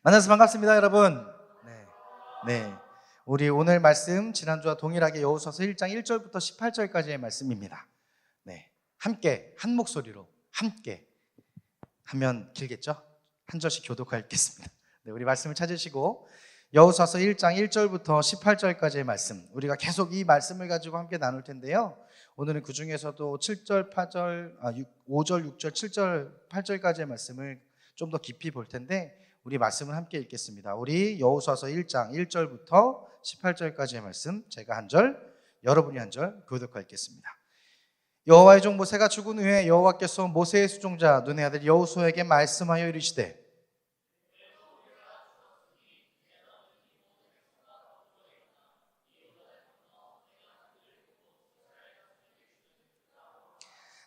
만나서 반갑습니다, 여러분. 네. 우리 오늘 말씀 지난주와 동일하게 여호수아서 1장 1절부터 18절까지의 말씀입니다. 네. 함께 한 목소리로 함께 하면 길겠죠? 한 절씩 교독하겠습니다. 네, 우리 말씀을 찾으시고 여호수아서 1장 1절부터 18절까지의 말씀, 우리가 계속 이 말씀을 가지고 함께 나눌 텐데요. 오늘은 그 중에서도 7절, 8절, 5절, 6절, 7절, 8절까지의 말씀을 좀 더 깊이 볼 텐데 우리 말씀을 함께 읽겠습니다. 우리 여호수아서 1장 1절부터 18절까지의 말씀, 제가 한 절, 여러분이 한 절 교독하겠습니다. 여호와의 종 모세가 죽은 후에 여호와께서 모세의 수종자 눈의 아들 여호수아에게 말씀하여 이르시되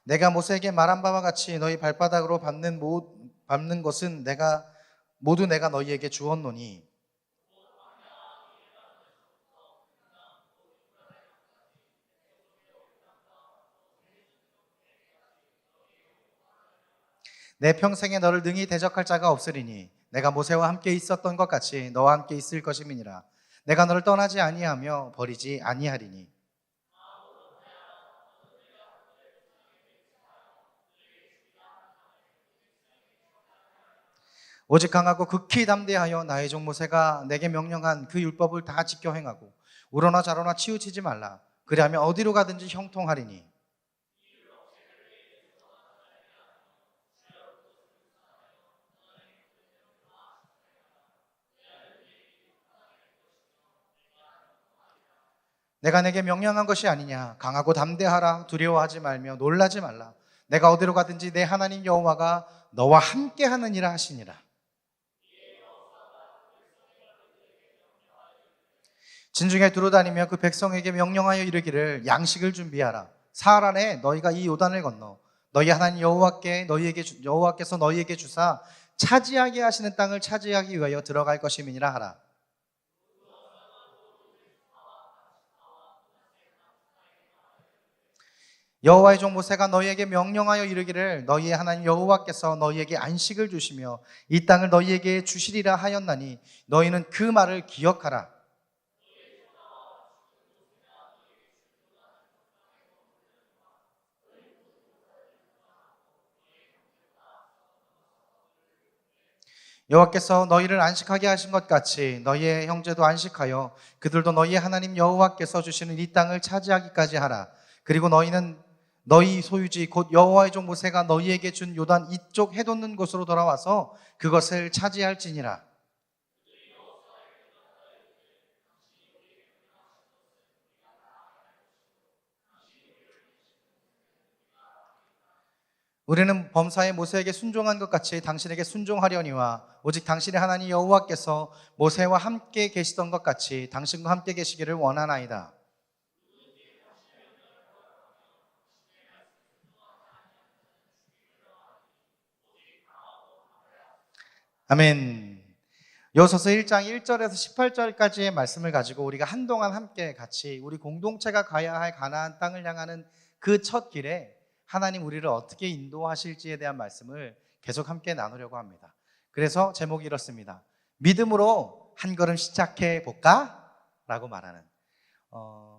내가 모세에게 말한 바와 같이 너희 발바닥으로 밟는 것은 모두 내가 너희에게 주었노니 내 평생에 너를 능히 대적할 자가 없으리니 내가 모세와 함께 있었던 것 같이 너와 함께 있을 것임이니라. 내가 너를 떠나지 아니하며 버리지 아니하리니 오직 강하고 극히 담대하여 나의 종 모세가 내게 명령한 그 율법을 다 지켜 행하고 우러나 좌로나 치우치지 말라. 그리하면 어디로 가든지 형통하리니 내가 내게 명령한 것이 아니냐. 강하고 담대하라. 두려워하지 말며 놀라지 말라. 내가 어디로 가든지 내 하나님 여호와가 너와 함께 하느니라 하시니라. 진중에 두루다니며 그 백성에게 명령하여 이르기를 양식을 준비하라. 사흘 안에 너희가 이 요단을 건너 너희 하나님 여호와께서 너희에게 주사 차지하게 하시는 땅을 차지하기 위하여 들어갈 것임이니라 하라. 여호와의 종 모세가 너희에게 명령하여 이르기를 너희의 하나님 여호와께서 너희에게 안식을 주시며 이 땅을 너희에게 주시리라 하였나니 너희는 그 말을 기억하라. 여호와께서 너희를 안식하게 하신 것 같이 너희의 형제도 안식하여 그들도 너희의 하나님 여호와께서 주시는 이 땅을 차지하기까지 하라. 그리고 너희는 너희 소유지 곧 여호와의 종 모세가 너희에게 준 요단 이쪽 해돋는 곳으로 돌아와서 그것을 차지할지니라. 우리는 범사에 모세에게 순종한 것 같이 당신에게 순종하려니와 오직 당신의 하나님 여호와께서 모세와 함께 계시던 것 같이 당신과 함께 계시기를 원하나이다. 아멘. 여호수아서 1장 1절에서 18절까지의 말씀을 가지고 우리가 한동안 함께 같이 우리 공동체가 가야 할 가나안 땅을 향하는 그 첫 길에 하나님 우리를 어떻게 인도하실지에 대한 말씀을 계속 함께 나누려고 합니다. 그래서 제목이 이렇습니다. 믿음으로 한 걸음 시작해 볼까? 라고 말하는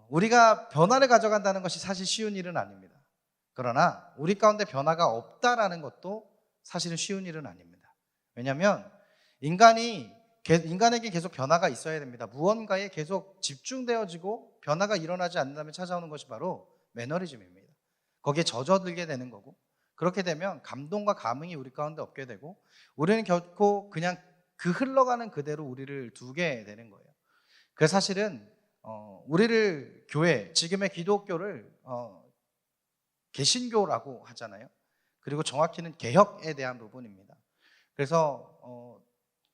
우리가 변화를 가져간다는 것이 사실 쉬운 일은 아닙니다. 그러나 우리 가운데 변화가 없다라는 것도 사실은 쉬운 일은 아닙니다. 왜냐하면 인간에게 계속 변화가 있어야 됩니다. 무언가에 계속 집중되어지고 변화가 일어나지 않는다면 찾아오는 것이 바로 매너리즘입니다. 거기에 젖어들게 되는 거고 그렇게 되면 감동과 감흥이 우리 가운데 없게 되고 우리는 결코 그냥 그 흘러가는 그대로 우리를 두게 되는 거예요. 그래서 사실은 우리를 지금의 기독교를 개신교라고 하잖아요. 그리고 정확히는 개혁에 대한 부분입니다. 그래서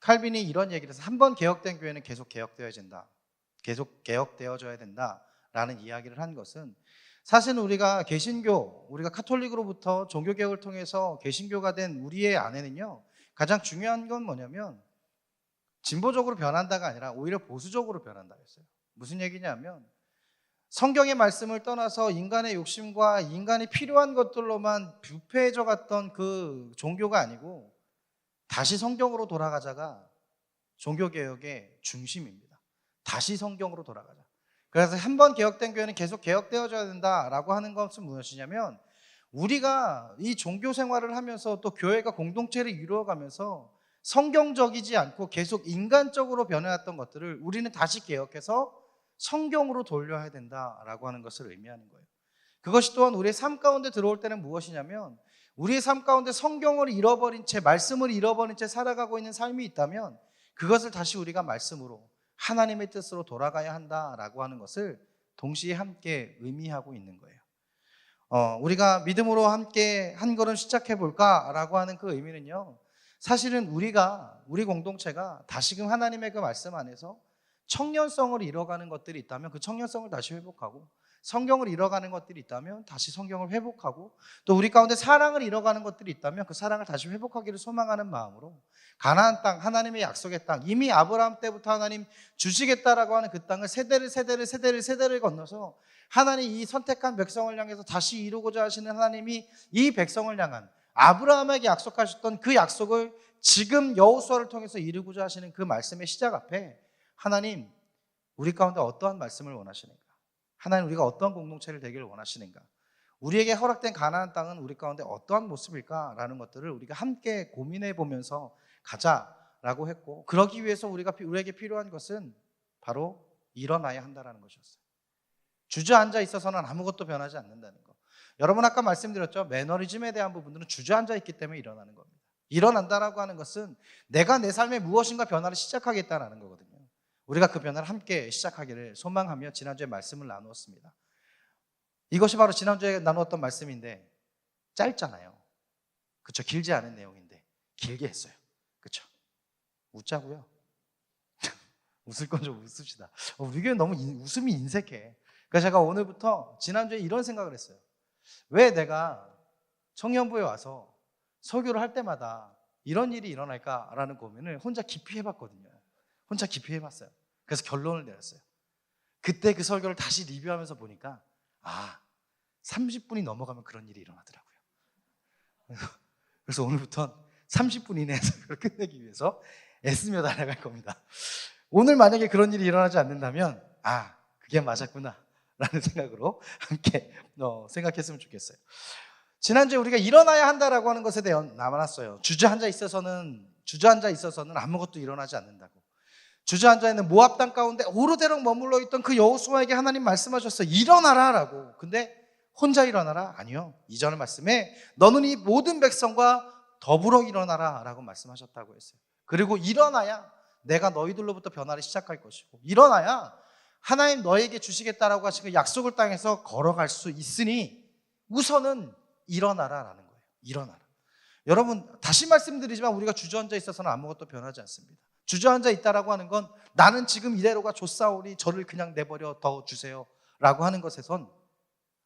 칼빈이 이런 얘기를 해서 한 번 개혁된 교회는 계속 개혁되어져야 된다라는 이야기를 한 것은 사실은 우리가 카톨릭으로부터 종교개혁을 통해서 개신교가 된 우리의 안에는요 가장 중요한 건 뭐냐면 진보적으로 변한다가 아니라 오히려 보수적으로 변한다 했어요. 무슨 얘기냐면 성경의 말씀을 떠나서 인간의 욕심과 인간이 필요한 것들로만 부패해져 갔던 그 종교가 아니고 다시 성경으로 돌아가자가 종교개혁의 중심입니다. 다시 성경으로 돌아가자. 그래서 한 번 개혁된 교회는 계속 개혁되어져야 된다라고 하는 것은 무엇이냐면, 우리가 이 종교 생활을 하면서 또 교회가 공동체를 이루어가면서 성경적이지 않고 계속 인간적으로 변해왔던 것들을 우리는 다시 개혁해서 성경으로 돌려야 된다라고 하는 것을 의미하는 거예요. 그것이 또한 우리의 삶 가운데 들어올 때는 무엇이냐면, 우리의 삶 가운데 성경을 잃어버린 채, 말씀을 잃어버린 채 살아가고 있는 삶이 있다면 그것을 다시 우리가 말씀으로, 하나님의 뜻으로 돌아가야 한다라고 하는 것을 동시에 함께 의미하고 있는 거예요. 우리가 믿음으로 함께 한 걸음 시작해 볼까라고 하는 그 의미는요, 사실은 우리 공동체가 다시금 하나님의 그 말씀 안에서 청년성을 잃어가는 것들이 있다면 그 청년성을 다시 회복하고, 성경을 잃어가는 것들이 있다면 다시 성경을 회복하고, 또 우리 가운데 사랑을 잃어가는 것들이 있다면 그 사랑을 다시 회복하기를 소망하는 마음으로 가나안 땅, 하나님의 약속의 땅, 이미 아브라함 때부터 하나님 주시겠다라고 하는 그 땅을 세대를 건너서 하나님 이 선택한 백성을 향해서 다시 이루고자 하시는 하나님이 이 백성을 향한 아브라함에게 약속하셨던 그 약속을 지금 여호수아를 통해서 이루고자 하시는 그 말씀의 시작 앞에, 하나님 우리 가운데 어떠한 말씀을 원하시는가? 하나님 우리가 어떠한 공동체를 되기를 원하시는가? 우리에게 허락된 가나안 땅은 우리 가운데 어떠한 모습일까? 라는 것들을 우리가 함께 고민해 보면서 가자라고 했고, 그러기 위해서 우리에게 필요한 것은 바로 일어나야 한다는 것이었어요. 주저앉아 있어서는 아무것도 변하지 않는다는 것. 여러분 아까 말씀드렸죠. 매너리즘에 대한 부분들은 주저앉아 있기 때문에 일어나는 겁니다. 일어난다라고 하는 것은 내가 내 삶에 무엇인가 변화를 시작하겠다는 거거든요. 우리가 그 변화를 함께 시작하기를 소망하며 지난주에 말씀을 나누었습니다. 이것이 바로 지난주에 나누었던 말씀인데 짧잖아요. 그렇죠? 길지 않은 내용인데 길게 했어요. 그렇죠? 웃자고요. 웃을 건 좀 웃읍시다. 우리 교회 너무 웃음이 인색해. 그래서 제가 오늘부터 지난주에 이런 생각을 했어요. 왜 내가 청년부에 와서 설교를 할 때마다 이런 일이 일어날까라는 고민을 혼자 깊이 해봤거든요. 혼자 깊이 해봤어요. 그래서 결론을 내렸어요. 그때 그 설교를 다시 리뷰하면서 보니까 30분이 넘어가면 그런 일이 일어나더라고요. 그래서 오늘부터 30분 이내에 설교를 끝내기 위해서 애쓰며 달려갈 겁니다. 오늘 만약에 그런 일이 일어나지 않는다면 그게 맞았구나 라는 생각으로 함께 생각했으면 좋겠어요. 지난주에 우리가 일어나야 한다라고 하는 것에 대해 나눠놨어요. 주저앉아 있어서는 아무것도 일어나지 않는다고. 주저앉아 있는 모압 땅 가운데 오르대로 머물러 있던 그 여호수아에게 하나님 말씀하셨어요. 일어나라라고. 근데 혼자 일어나라? 아니요. 이전 말씀에 너는 이 모든 백성과 더불어 일어나라라고 말씀하셨다고 했어요. 그리고 일어나야 내가 너희들로부터 변화를 시작할 것이고, 일어나야 하나님 너에게 주시겠다라고 하신 그 약속을 땅에서 걸어갈 수 있으니 우선은 일어나라라는 거예요. 일어나라. 여러분 다시 말씀드리지만 우리가 주저앉아 있어서는 아무것도 변하지 않습니다. 주저앉아 있다라고 하는 건 나는 지금 이대로가 좋사오니 저를 그냥 내버려 둬 주세요 라고 하는 것에선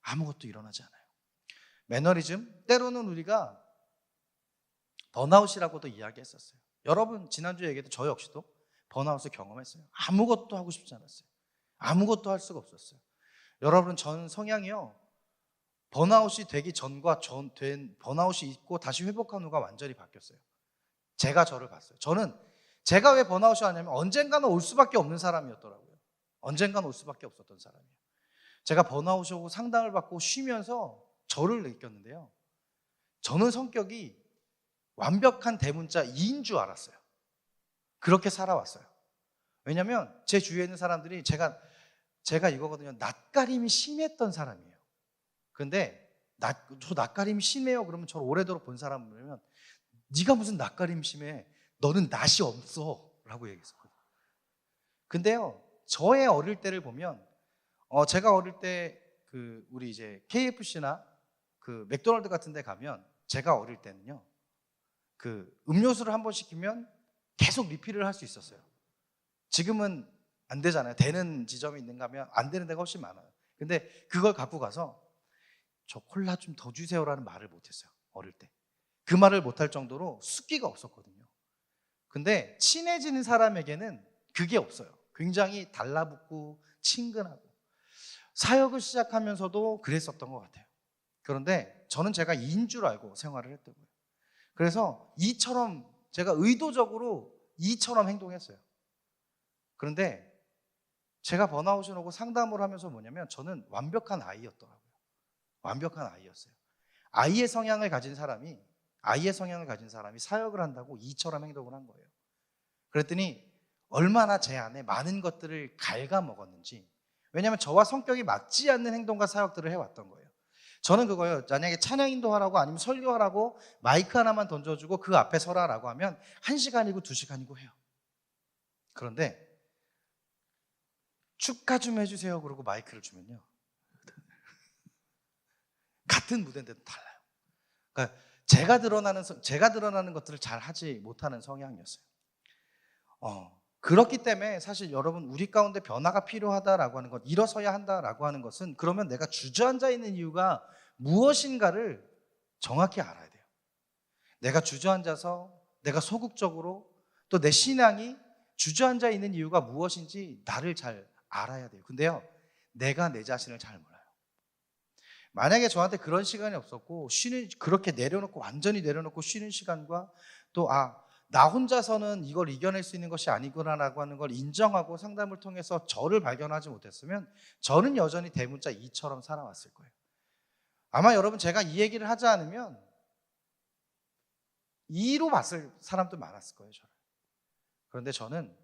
아무것도 일어나지 않아요. 매너리즘, 때로는 우리가 번아웃이라고도 이야기했었어요. 여러분 지난주에 얘기했던 저 역시도 번아웃을 경험했어요. 아무것도 하고 싶지 않았어요. 아무것도 할 수가 없었어요. 여러분 전 성향이요, 번아웃이 되기 전과 된 번아웃이 있고 다시 회복한 후가 완전히 바뀌었어요. 제가 저를 봤어요. 저는 제가 왜 번아웃이 왔냐면 언젠가는 올 수밖에 없는 사람이었더라고요. 언젠가는 올 수밖에 없었던 사람이에요. 제가 번아웃이 오고 상담을 받고 쉬면서 저를 느꼈는데요, 저는 성격이 완벽한 대문자 2인 줄 알았어요. 그렇게 살아왔어요. 왜냐하면 제 주위에 있는 사람들이 제가 이거거든요. 낯가림이 심했던 사람이에요. 근데 저 낯가림이 심해요 그러면 저를 오래도록 본 사람이면 네가 무슨 낯가림 심해, 너는 낯이 없어 라고 얘기했었거든요. 근데요, 저의 어릴 때를 보면 제가 어릴 때 우리 이제 KFC나 맥도날드 같은 데 가면 제가 어릴 때는요, 음료수를 한 번 시키면 계속 리필을 할 수 있었어요. 지금은 안 되잖아요. 되는 지점이 있는가 하면 안 되는 데가 훨씬 많아요. 근데 그걸 갖고 가서 저 콜라 좀 더 주세요라는 말을 못했어요. 어릴 때. 그 말을 못할 정도로 숫기가 없었거든요. 근데 친해지는 사람에게는 그게 없어요. 굉장히 달라붙고 친근하고. 사역을 시작하면서도 그랬었던 것 같아요. 그런데 저는 제가 2인 줄 알고 생활을 했던 거예요. 그래서 이처럼 제가 의도적으로 이처럼 행동했어요. 그런데 제가 번아웃이 오고 상담을 하면서 뭐냐면 저는 완벽한 아이였더라고요. 완벽한 아이였어요. 아이의 성향을 가진 사람이 사역을 한다고 이처럼 행동을 한 거예요. 그랬더니 얼마나 제 안에 많은 것들을 갉아먹었는지. 왜냐하면 저와 성격이 맞지 않는 행동과 사역들을 해왔던 거예요. 저는 그거예요. 만약에 찬양 인도하라고 아니면 설교하라고 마이크 하나만 던져주고 그 앞에 서라라고 하면 1시간이고 2시간이고 해요. 그런데 축하 좀 해주세요 그러고 마이크를 주면요, 같은 무대인데도 달라요. 그러니까 제가 드러나는 것들을 잘 하지 못하는 성향이었어요. 그렇기 때문에 사실 여러분, 우리 가운데 변화가 필요하다라고 하는 것, 일어서야 한다라고 하는 것은, 그러면 내가 주저앉아 있는 이유가 무엇인가를 정확히 알아야 돼요. 내가 주저앉아서, 내가 소극적으로, 또 내 신앙이 주저앉아 있는 이유가 무엇인지 나를 잘 알아야 돼요. 근데요, 내가 내 자신을 잘 몰라요. 만약에 저한테 그런 시간이 없었고, 그렇게 내려놓고, 완전히 내려놓고 쉬는 시간과, 또 나 혼자서는 이걸 이겨낼 수 있는 것이 아니구나라고 하는 걸 인정하고 상담을 통해서 저를 발견하지 못했으면 저는 여전히 대문자 2처럼 살아왔을 거예요. 아마 여러분, 제가 이 얘기를 하지 않으면 2로 봤을 사람도 많았을 거예요, 저는. 그런데 저는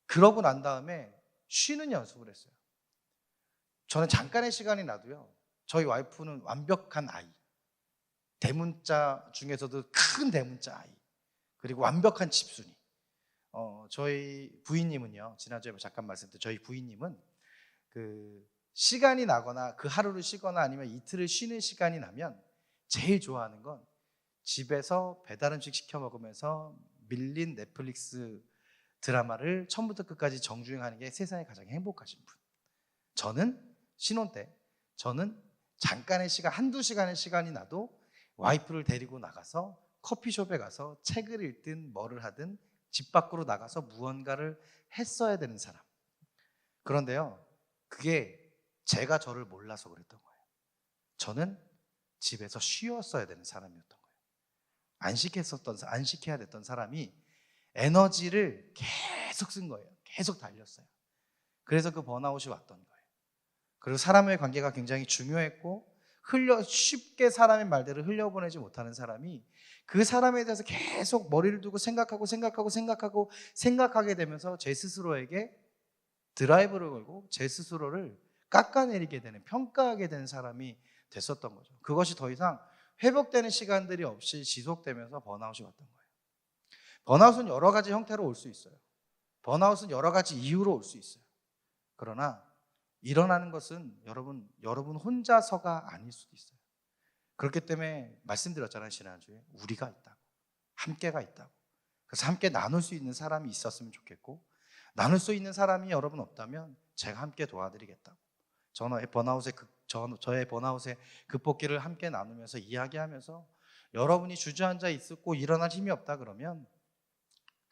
그러고 난 다음에 쉬는 연습을 했어요. 저는 잠깐의 시간이 나도요, 저희 와이프는 완벽한 아이, 대문자 중에서도 큰 대문자 아이, 그리고 완벽한 집순이. 저희 부인님은요, 지난주에 잠깐 말씀드렸는데, 저희 부인님은 그 시간이 나거나 그 하루를 쉬거나 아니면 이틀을 쉬는 시간이 나면 제일 좋아하는 건 집에서 배달 음식 시켜 먹으면서 밀린 넷플릭스 드라마를 처음부터 끝까지 정주행하는 게 세상에 가장 행복하신 분. 저는 신혼 때, 저는 잠깐의 시간, 한두 시간의 시간이 나도 와이프를 데리고 나가서 커피숍에 가서 책을 읽든 뭐를 하든 집 밖으로 나가서 무언가를 했어야 되는 사람. 그런데요, 그게 제가 저를 몰라서 그랬던 거예요. 저는 집에서 쉬었어야 되는 사람이었던 거예요. 안 시켜야 됐던 사람이 에너지를 계속 쓴 거예요. 계속 달렸어요. 그래서 그 번아웃이 왔던 거예요. 그리고 사람의 관계가 굉장히 중요했고, 쉽게 사람의 말대로 흘려보내지 못하는 사람이 그 사람에 대해서 계속 머리를 두고 생각하게 되면서 제 스스로에게 드라이브를 걸고 제 스스로를 깎아내리게 되는, 평가하게 되는 사람이 됐었던 거죠. 그것이 더 이상 회복되는 시간들이 없이 지속되면서 번아웃이 왔던 거예요. 번아웃은 여러 가지 형태로 올 수 있어요. 번아웃은 여러 가지 이유로 올 수 있어요. 그러나 일어나는 것은 여러분 혼자서가 아닐 수도 있어요. 그렇기 때문에 말씀드렸잖아요, 지난주에. 우리가 있다고, 함께가 있다고. 그래서 함께 나눌 수 있는 사람이 있었으면 좋겠고, 나눌 수 있는 사람이 여러분 없다면 제가 함께 도와드리겠다고. 저의 번아웃의 극복기를 함께 나누면서 이야기하면서, 여러분이 주저앉아 있었고 일어날 힘이 없다 그러면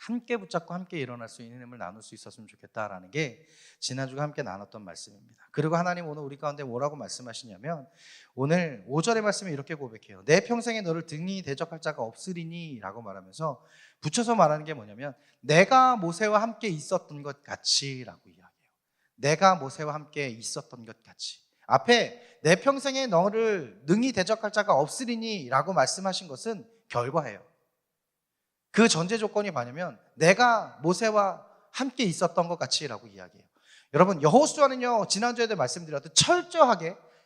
함께 붙잡고 함께 일어날 수 있는 힘을 나눌 수 있었으면 좋겠다라는 게 지난주에 함께 나눴던 말씀입니다. 그리고 하나님 오늘 우리 가운데 뭐라고 말씀하시냐면, 오늘 5절의 말씀에 이렇게 고백해요. 내 평생에 너를 등이 대적할 자가 없으리니 라고 말하면서 붙여서 말하는 게 뭐냐면, 내가 모세와 함께 있었던 것 같이 라고 이야기해요. 내가 모세와 함께 있었던 것 같이. 앞에 내 평생에 너를 능히 대적할 자가 없으리니 라고 말씀하신 것은 결과예요. 그 전제 조건이 뭐냐면, 내가 모세와 함께 있었던 것 같이 라고 이야기해요. 여러분, 여호수아는요, 지난주에도 말씀드렸듯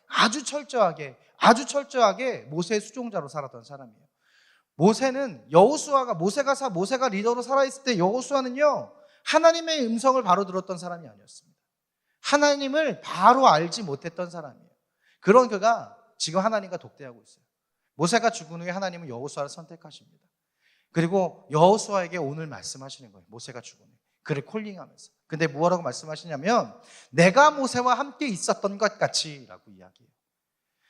아주 철저하게 모세의 수종자로 살았던 사람이에요. 모세가 리더로 살아있을 때 여호수아는요, 하나님의 음성을 바로 들었던 사람이 아니었습니다. 하나님을 바로 알지 못했던 사람이에요. 그런 그가 지금 하나님과 독대하고 있어요. 모세가 죽은 후에 하나님은 여호수아를 선택하십니다. 그리고 여호수아에게 오늘 말씀하시는 거예요. 모세가 죽은 후에 그를 콜링하면서. 근데 뭐라고 말씀하시냐면, 내가 모세와 함께 있었던 것 같이 라고 이야기해요.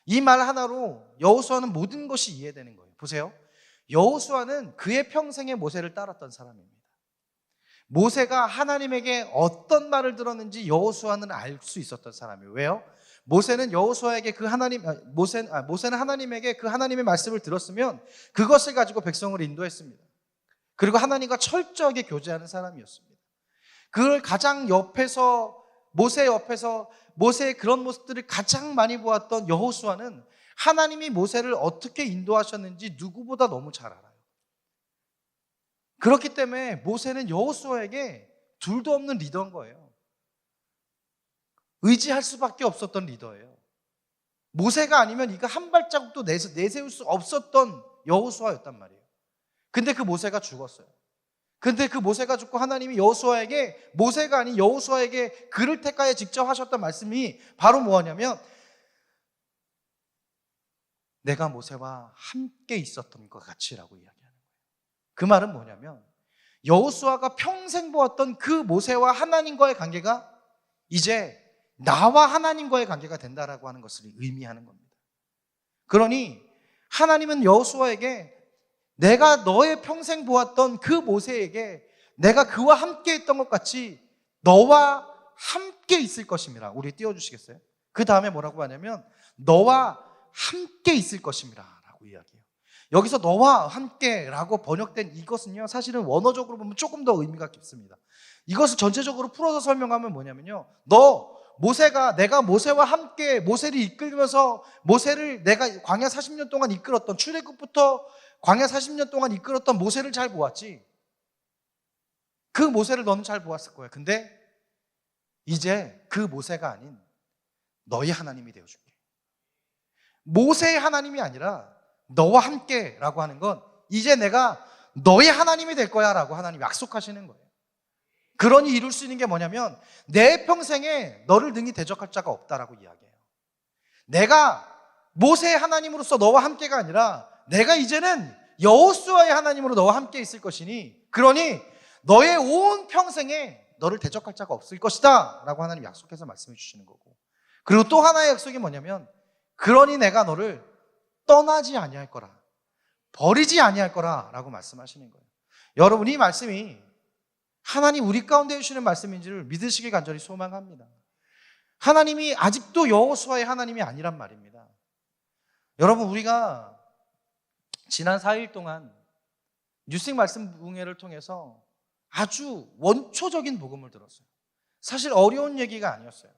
이 말 하나로 여호수아는 모든 것이 이해되는 거예요. 보세요, 여호수아는 그의 평생에 모세를 따랐던 사람입니다. 모세가 하나님에게 어떤 말을 들었는지 여호수아는 알 수 있었던 사람이에요. 왜요? 모세는 하나님에게 그 하나님의 말씀을 들었으면 그것을 가지고 백성을 인도했습니다. 그리고 하나님과 철저하게 교제하는 사람이었습니다. 그걸 가장 옆에서, 모세 옆에서 모세의 그런 모습들을 가장 많이 보았던 여호수아는 하나님이 모세를 어떻게 인도하셨는지 누구보다 너무 잘 알아요. 그렇기 때문에 모세는 여호수아에게 둘도 없는 리더인 거예요. 의지할 수밖에 없었던 리더예요. 모세가 아니면 이거 한 발자국도 내세울 수 없었던 여호수아였단 말이에요. 근데 그 모세가 죽었어요. 근데 그 모세가 죽고 하나님이 여호수아에게, 모세가 아닌 여호수아에게 그를 택하여 직접 하셨던 말씀이 바로 뭐냐면, 내가 모세와 함께 있었던 것 같이라고 이야기하는 거예요. 그 말은 뭐냐면 여호수아가 평생 보았던 그 모세와 하나님과의 관계가 이제 나와 하나님과의 관계가 된다라고 하는 것을 의미하는 겁니다. 그러니 하나님은 여호수아에게 내가 너의 평생 보았던 그 모세에게 내가 그와 함께 했던 것 같이 너와 함께 있을 것입니다. 우리 띄워주시겠어요? 그 다음에 뭐라고 하냐면 너와 함께 있을 것입니다 라고 이야기해요. 여기서 너와 함께라고 번역된 이것은요, 사실은 원어적으로 보면 조금 더 의미가 깊습니다. 이것을 전체적으로 풀어서 설명하면 뭐냐면요, 내가 모세와 함께 모세를 이끌면서 모세를 내가 광야 40년 동안 이끌었던, 출애굽부터 광야 40년 동안 이끌었던 모세를 잘 보았지. 그 모세를 너는 잘 보았을 거야. 근데 이제 그 모세가 아닌 너희 하나님이 되어줄게. 모세의 하나님이 아니라 너와 함께라고 하는 건 이제 내가 너의 하나님이 될 거야 라고 하나님이 약속하시는 거예요. 그러니 이룰 수 있는 게 뭐냐면 내 평생에 너를 능히 대적할 자가 없다라고 이야기해요. 내가 모세의 하나님으로서 너와 함께가 아니라 내가 이제는 여호수아의 하나님으로 너와 함께 있을 것이니, 그러니 너의 온 평생에 너를 대적할 자가 없을 것이다 라고 하나님 약속해서 말씀해 주시는 거고, 그리고 또 하나의 약속이 뭐냐면 그러니 내가 너를 떠나지 아니할 거라, 버리지 아니할 거라 라고 말씀하시는 거예요. 여러분, 이 말씀이 하나님 우리 가운데 해주시는 말씀인지를 믿으시길 간절히 소망합니다. 하나님이 아직도 여호수아의 하나님이 아니란 말입니다. 여러분, 우리가 지난 4일 동안 뉴스잉 말씀 부흥회를 통해서 아주 원초적인 복음을 들었어요. 사실 어려운 얘기가 아니었어요.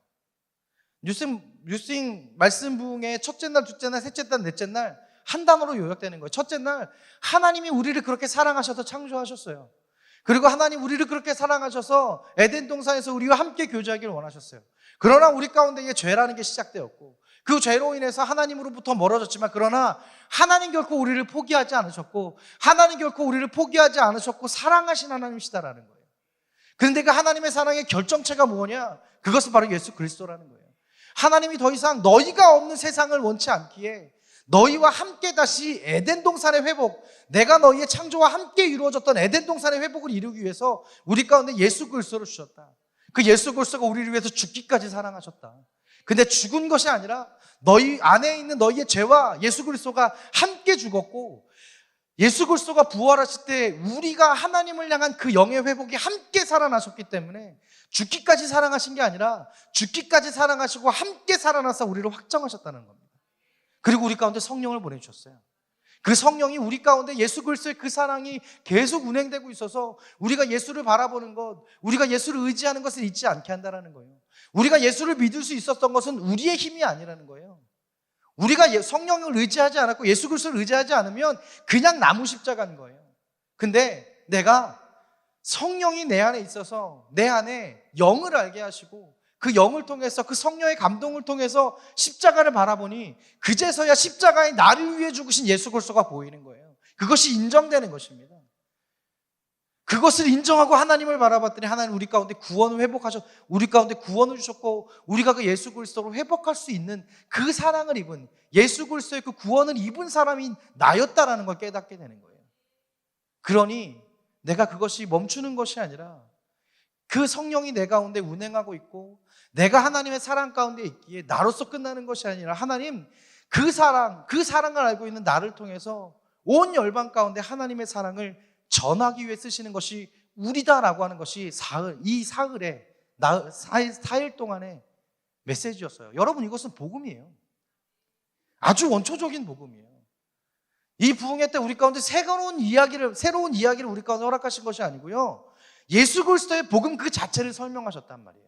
뉴스잉 말씀 부흥회 첫째 날, 둘째 날, 셋째 날, 넷째 날 한 단어로 요약되는 거예요. 첫째 날, 하나님이 우리를 그렇게 사랑하셔서 창조하셨어요. 그리고 하나님 우리를 그렇게 사랑하셔서 에덴 동산에서 우리와 함께 교제하기를 원하셨어요. 그러나 우리 가운데에 죄라는 게 시작되었고, 그 죄로 인해서 하나님으로부터 멀어졌지만, 그러나 하나님 결코 우리를 포기하지 않으셨고, 하나님 결코 우리를 포기하지 않으셨고 사랑하신 하나님이시다라는 거예요. 그런데 그 하나님의 사랑의 결정체가 뭐냐? 그것은 바로 예수 그리스도라는 거예요. 하나님이 더 이상 너희가 없는 세상을 원치 않기에 너희와 함께 다시 에덴 동산의 회복, 내가 너희의 창조와 함께 이루어졌던 에덴 동산의 회복을 이루기 위해서 우리 가운데 예수 그리스도를 주셨다. 그 예수 그리스도가 우리를 위해서 죽기까지 사랑하셨다. 근데 죽은 것이 아니라 너희 안에 있는 너희의 죄와 예수 그리스도가 함께 죽었고, 예수 그리스도가 부활하실 때 우리가 하나님을 향한 그 영의 회복이 함께 살아나셨기 때문에 죽기까지 사랑하신 게 아니라 죽기까지 사랑하시고 함께 살아나서 우리를 확정하셨다는 겁니다. 그리고 우리 가운데 성령을 보내주셨어요. 그 성령이 우리 가운데 예수 그리스도의 그 사랑이 계속 운행되고 있어서 우리가 예수를 바라보는 것, 우리가 예수를 의지하는 것을 잊지 않게 한다는 거예요. 우리가 예수를 믿을 수 있었던 것은 우리의 힘이 아니라는 거예요. 우리가 성령을 의지하지 않았고 예수 그리스도를 의지하지 않으면 그냥 나무 십자가인 거예요. 근데 내가 성령이 내 안에 있어서 내 안에 영을 알게 하시고 그 영을 통해서, 그 성령의 감동을 통해서 십자가를 바라보니 그제서야 십자가에 나를 위해 죽으신 예수 그리스도가 보이는 거예요. 그것이 인정되는 것입니다. 그것을 인정하고 하나님을 바라봤더니 하나님 우리 가운데 구원을 우리 가운데 구원을 주셨고, 우리가 그 예수 그리스도로 회복할 수 있는 그 사랑을 입은, 예수 그리스도의 그 구원을 입은 사람이 나였다라는 걸 깨닫게 되는 거예요. 그러니 내가 그것이 멈추는 것이 아니라 그 성령이 내 가운데 운행하고 있고 내가 하나님의 사랑 가운데 있기에 나로서 끝나는 것이 아니라 하나님 그 사랑을 알고 있는 나를 통해서 온 열방 가운데 하나님의 사랑을 전하기 위해 쓰시는 것이 우리다라고 하는 것이 이 사흘에 4일 동안의 메시지였어요. 여러분, 이것은 복음이에요. 아주 원초적인 복음이에요. 이 부흥회 때 우리 가운데 새로운 이야기를 우리 가운데 허락하신 것이 아니고요, 예수 그리스도의 복음 그 자체를 설명하셨단 말이에요.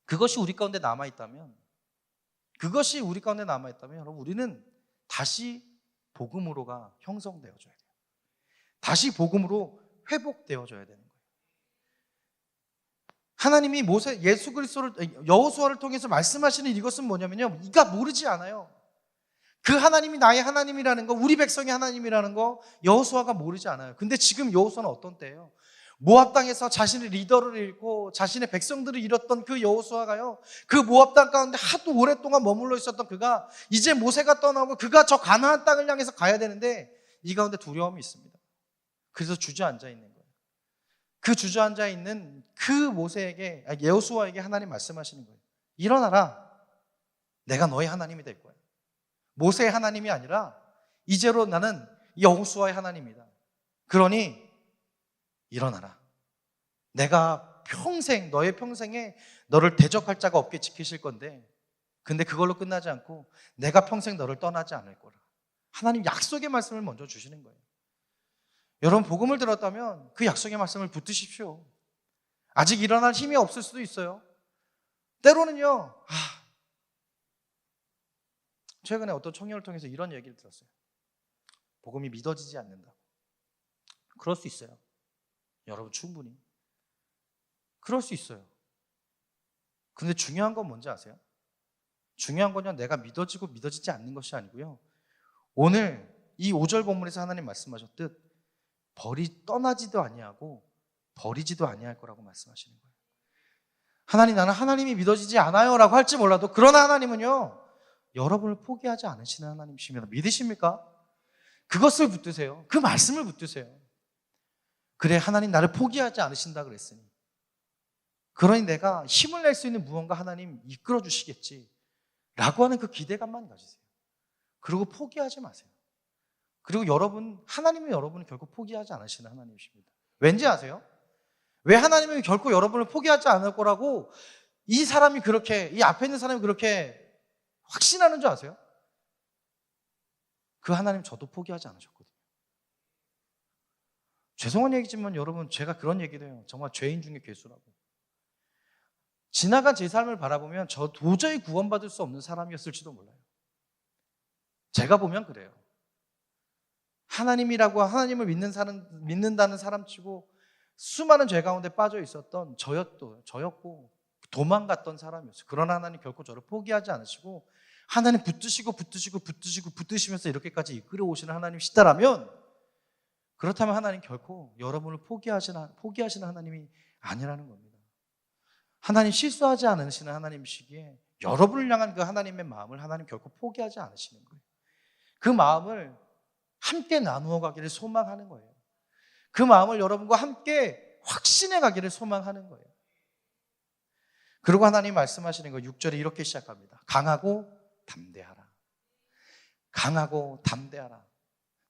그것이 우리 가운데 남아있다면 여러분, 우리는 다시 복음으로가 형성되어져야 돼요. 다시 복음으로 회복되어져야 되는 거예요. 하나님이 예수 그리스도를, 여호수아를 통해서 말씀하시는 이것은 뭐냐면요, 이가 모르지 않아요. 그 하나님이 나의 하나님이라는 거, 우리 백성의 하나님이라는 거 여호수아가 모르지 않아요. 근데 지금 여호수아는 어떤 때예요? 모압 땅에서 자신의 리더를 잃고 자신의 백성들을 잃었던 그 여호수아가요, 그 모압 땅 가운데 하도 오랫동안 머물러 있었던 그가 이제 모세가 떠나고 그가 저 가나안 땅을 향해서 가야 되는데 이 가운데 두려움이 있습니다. 그래서 주저앉아 있는 거예요. 그 주저앉아 있는 그 여호수아에게 하나님 말씀하시는 거예요. 일어나라. 내가 너의 하나님이 될 거야. 모세의 하나님이 아니라 이제로 나는 여호수아의 하나님이다. 그러니 일어나라. 내가 너의 평생에 너를 대적할 자가 없게 지키실 건데, 근데 그걸로 끝나지 않고 내가 평생 너를 떠나지 않을 거라. 하나님 약속의 말씀을 먼저 주시는 거예요. 여러분, 복음을 들었다면 그 약속의 말씀을 붙드십시오. 아직 일어날 힘이 없을 수도 있어요. 때로는요, 최근에 어떤 청년을 통해서 이런 얘기를 들었어요. 복음이 믿어지지 않는다. 그럴 수 있어요. 여러분, 충분히 그럴 수 있어요. 근데 중요한 건 뭔지 아세요? 중요한 건요, 내가 믿어지고 믿어지지 않는 것이 아니고요, 오늘 이 5절 본문에서 하나님 말씀하셨듯 떠나지도 아니하고 버리지도 아니할 거라고 말씀하시는 거예요. 나는 하나님이 믿어지지 않아요 라고 할지 몰라도, 그러나 하나님은요, 여러분을 포기하지 않으시는 하나님이십니다. 믿으십니까? 그것을 붙드세요. 그 말씀을 붙드세요. 그래, 하나님 나를 포기하지 않으신다 그랬으니, 그러니 내가 힘을 낼 수 있는 무언가 하나님 이끌어 주시겠지 라고 하는 그 기대감만 가지세요. 그리고 포기하지 마세요. 그리고 하나님은 여러분을 결코 포기하지 않으시는 하나님이십니다. 왠지 아세요? 왜 하나님은 결코 여러분을 포기하지 않을 거라고 이 앞에 있는 사람이 그렇게 확신하는 줄 아세요? 그 하나님 저도 포기하지 않으셨거든요. 죄송한 얘기지만 여러분, 제가 그런 얘기도 해요. 정말 죄인 중에 괴수라고. 지나간 제 삶을 바라보면 저 도저히 구원받을 수 없는 사람이었을지도 몰라요. 제가 보면 그래요. 하나님을 믿는다는 사람치고 수많은 죄 가운데 빠져 있었던 저였고 도망갔던 사람이었어요. 그러나 하나님 결코 저를 포기하지 않으시고 하나님 붙드시면서 이렇게까지 이끌어 오시는 하나님이시다라면, 그렇다면 하나님 결코 여러분을 포기하시는 하나님이 아니라는 겁니다. 하나님 실수하지 않으시는 하나님이시기에 여러분을 향한 그 하나님의 마음을 하나님 결코 포기하지 않으시는 거예요. 그 마음을 함께 나누어 가기를 소망하는 거예요. 그 마음을 여러분과 함께 확신해 가기를 소망하는 거예요. 그리고 하나님 말씀하시는 거 6절에 이렇게 시작합니다. 강하고 담대하라. 강하고 담대하라.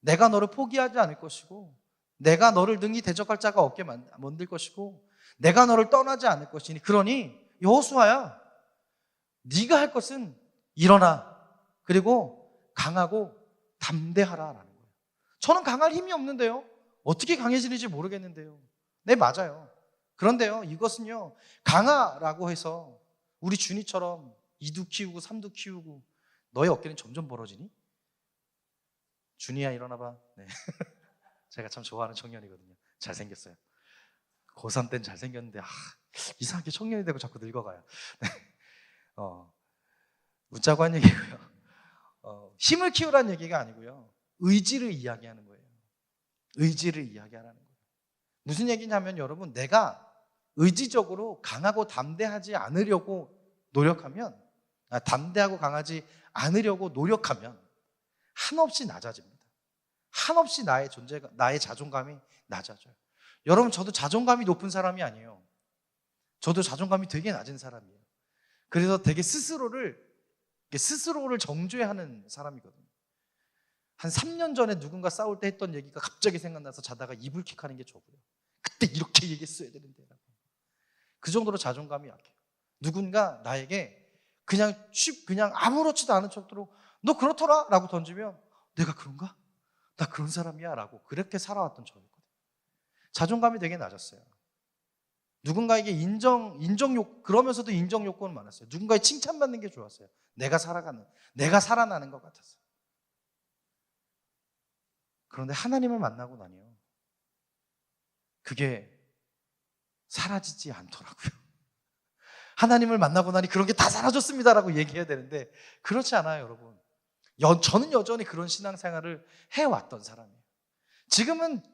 내가 너를 포기하지 않을 것이고, 내가 너를 능히 대적할 자가 없게 만들 것이고, 내가 너를 떠나지 않을 것이니, 그러니 여호수아야, 네가 할 것은 일어나, 그리고 강하고 담대하라라는 거예요. 저는 강할 힘이 없는데요, 어떻게 강해지는지 모르겠는데요. 네, 맞아요. 그런데요, 이것은요, 강하라고 해서 우리 준이처럼 2두 키우고 3두 키우고 너의 어깨는 점점 벌어지니? 준이야, 일어나봐. 네. 제가 참 좋아하는 청년이거든요. 잘생겼어요. 고3 때는 잘생겼는데 이상하게 청년이 되고 자꾸 늙어가요. 네. 웃자고 한 얘기고요. 힘을 키우라는 얘기가 아니고요, 의지를 이야기하는 거예요. 의지를 이야기하라는 거예요. 무슨 얘기냐면, 여러분, 내가 의지적으로 강하고 담대하지 않으려고 노력하면, 담대하고 강하지 않으려고 노력하면 한없이 낮아집니다. 한없이 나의 자존감이 낮아져요. 여러분, 저도 자존감이 높은 사람이 아니에요. 저도 자존감이 되게 낮은 사람이에요. 그래서 되게 스스로를 정죄하는 사람이거든요. 한 3년 전에 누군가 싸울 때 했던 얘기가 갑자기 생각나서 자다가 이불킥하는 게 저고요. 그때 이렇게 얘기했어야 되는데. 그 정도로 자존감이 약해요. 누군가 나에게 그냥 아무렇지도 않은 척으로 너 그렇더라 라고 던지면 내가 그런가? 나 그런 사람이야 라고 그렇게 살아왔던 저였거든요. 자존감이 되게 낮았어요. 누군가에게 그러면서도 인정 욕구는 많았어요. 누군가의 칭찬받는 게 좋았어요. 내가 살아나는 것 같았어요. 그런데 하나님을 만나고 나니요, 그게 사라지지 않더라고요. 하나님을 만나고 나니 그런 게 다 사라졌습니다라고 얘기해야 되는데 그렇지 않아요, 여러분. 저는 여전히 그런 신앙생활을 해왔던 사람이에요.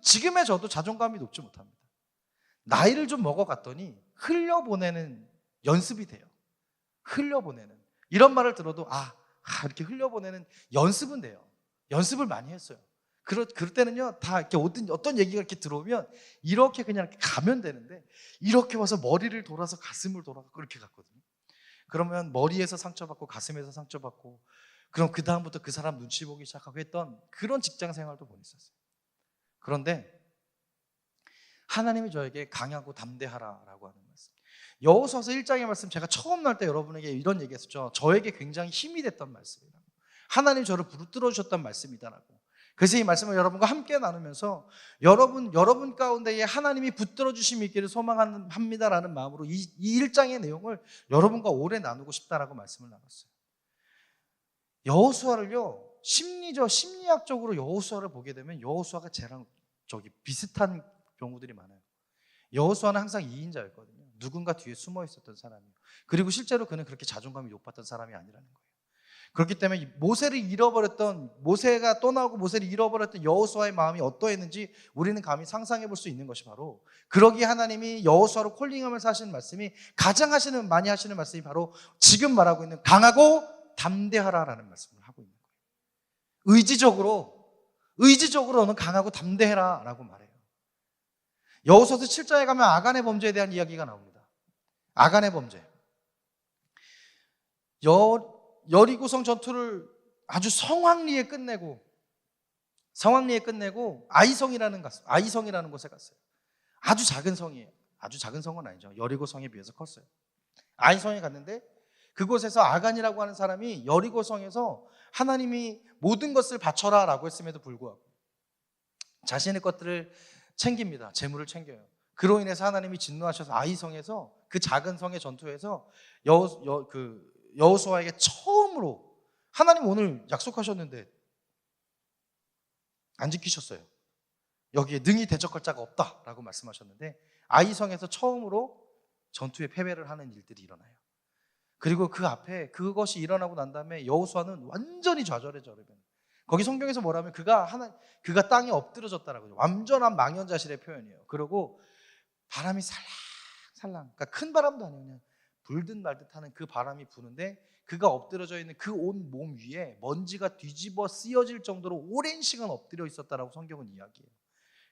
지금의 저도 자존감이 높지 못합니다. 나이를 좀 먹어갔더니 흘려보내는 연습이 돼요. 흘려보내는. 이런 말을 들어도 이렇게 흘려보내는 연습은 돼요. 연습을 많이 했어요. 그럴 때는요, 다 이렇게 어떤 얘기가 이렇게 들어오면 이렇게 그냥 이렇게 가면 되는데 이렇게 와서 머리를 돌아서 가슴을 돌아서 그렇게 갔거든요. 그러면 머리에서 상처받고 가슴에서 상처받고 그럼 그 다음부터 그 사람 눈치 보기 시작하고 했던 그런 직장 생활도 보냈었어요. 그런데 하나님이 저에게 강하고 담대하라라고 하는 말씀. 여호수아서 1장의 말씀, 제가 처음 날 때 여러분에게 이런 얘기했었죠. 저에게 굉장히 힘이 됐던 말씀이라고. 하나님 저를 붙들어 주셨던 말씀이다라고. 그래서 이 말씀을 여러분과 함께 나누면서 여러분 가운데에 하나님이 붙들어 주심이 있기를 소망합니다라는 마음으로 이 1장의 내용을 여러분과 오래 나누고 싶다라고 말씀을 나눴어요. 여호수아를요, 심리학적으로 여호수아를 보게 되면 여호수아가 쟤랑 비슷한 경우들이 많아요. 여호수아는 항상 2인자였거든요. 누군가 뒤에 숨어 있었던 사람이에요. 그리고 실제로 그는 그렇게 자존감이 높았던 사람이 아니라는 거예요. 그렇기 때문에 모세가 떠나고 모세를 잃어버렸던 여호수아의 마음이 어떠했는지 우리는 감히 상상해 볼 수 있는 것이 바로, 그러기에 하나님이 여호수아로 콜링하면서 하시는 말씀이 많이 하시는 말씀이 바로 지금 말하고 있는 강하고 담대하라라는 말씀을 하고 있는 거예요. 의지적으로 너는 강하고 담대해라라고 말해요. 여호수아서 7장에 가면 아간의 범죄에 대한 이야기가 나옵니다. 아간의 범죄. 여리고성 전투를 아주 성황리에 끝내고 아이성이라는 곳에 갔어요. 아주 작은 성이에요. 아주 작은 성은 아니죠. 여리고성에 비해서 컸어요. 아이성에 갔는데 그곳에서 아간이라고 하는 사람이 여리고성에서 하나님이 모든 것을 바쳐라 라고 했음에도 불구하고 자신의 것들을 챙깁니다. 재물을 챙겨요. 그로 인해서 하나님이 진노하셔서 아이성에서, 그 작은 성의 전투에서 여호수아에게 처음으로, 하나님 오늘 약속하셨는데 안 지키셨어요. 여기에 능히 대적할 자가 없다라고 말씀하셨는데 아이성에서 처음으로 전투에 패배를 하는 일들이 일어나요. 그리고 그 앞에 그것이 일어나고 난 다음에 여호수아는 완전히 좌절해져요. 거기 성경에서 뭐라면 그가 땅에 엎드러졌다라고, 완전한 망연자실의 표현이에요. 그리고 바람이 살랑살랑, 그러니까 큰 바람도 아니에요. 그냥 불듯 말듯 하는 그 바람이 부는데 그가 엎드러져 있는 그 온 몸 위에 먼지가 뒤집어 쓰여질 정도로 오랜 시간 엎드려 있었다라고 성경은 이야기해요.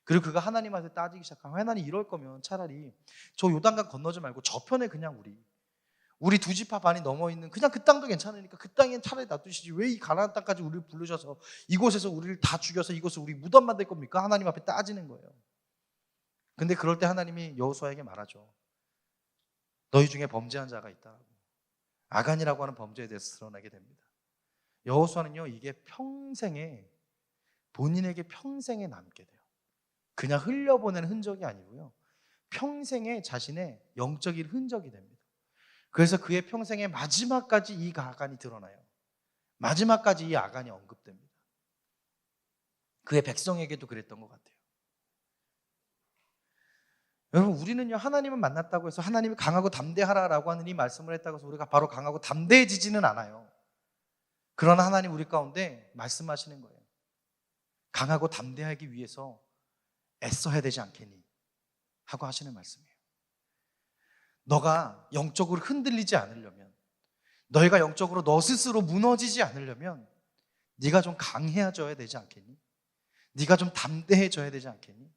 그리고 그가 하나님한테 따지기 시작하면, 하나님 이럴 거면 차라리 저 요단강 건너지 말고 저편에 그냥 우리 두 지파 반이 넘어 있는 그냥 그 땅도 괜찮으니까 그 땅엔 차라리 놔두시지 왜 이 가나안 땅까지 우리를 부르셔서 이곳에서 우리를 다 죽여서 이곳을 우리 무덤 만들 겁니까? 하나님 앞에 따지는 거예요. 근데 그럴 때 하나님이 여호수아에게 말하죠. 너희 중에 범죄한 자가 있다라고. 아간이라고 하는 범죄에 대해서 드러나게 됩니다. 여호수아는요, 이게 본인에게 평생에 남게 돼요. 그냥 흘려보낸 흔적이 아니고요, 평생에 자신의 영적인 흔적이 됩니다. 그래서 그의 평생의 마지막까지 이 아간이 드러나요. 마지막까지 이 아간이 언급됩니다. 그의 백성에게도 그랬던 것 같아요. 여러분, 우리는요, 하나님을 만났다고 해서 하나님이 강하고 담대하라라고 하는 이 말씀을 했다고 해서 우리가 바로 강하고 담대해지지는 않아요. 그러나 하나님 우리 가운데 말씀하시는 거예요. 강하고 담대하기 위해서 애써야 되지 않겠니? 하고 하시는 말씀이에요. 너가 영적으로 흔들리지 않으려면, 너희가 영적으로 너 스스로 무너지지 않으려면 네가 좀 강해져야 되지 않겠니? 네가 좀 담대해져야 되지 않겠니?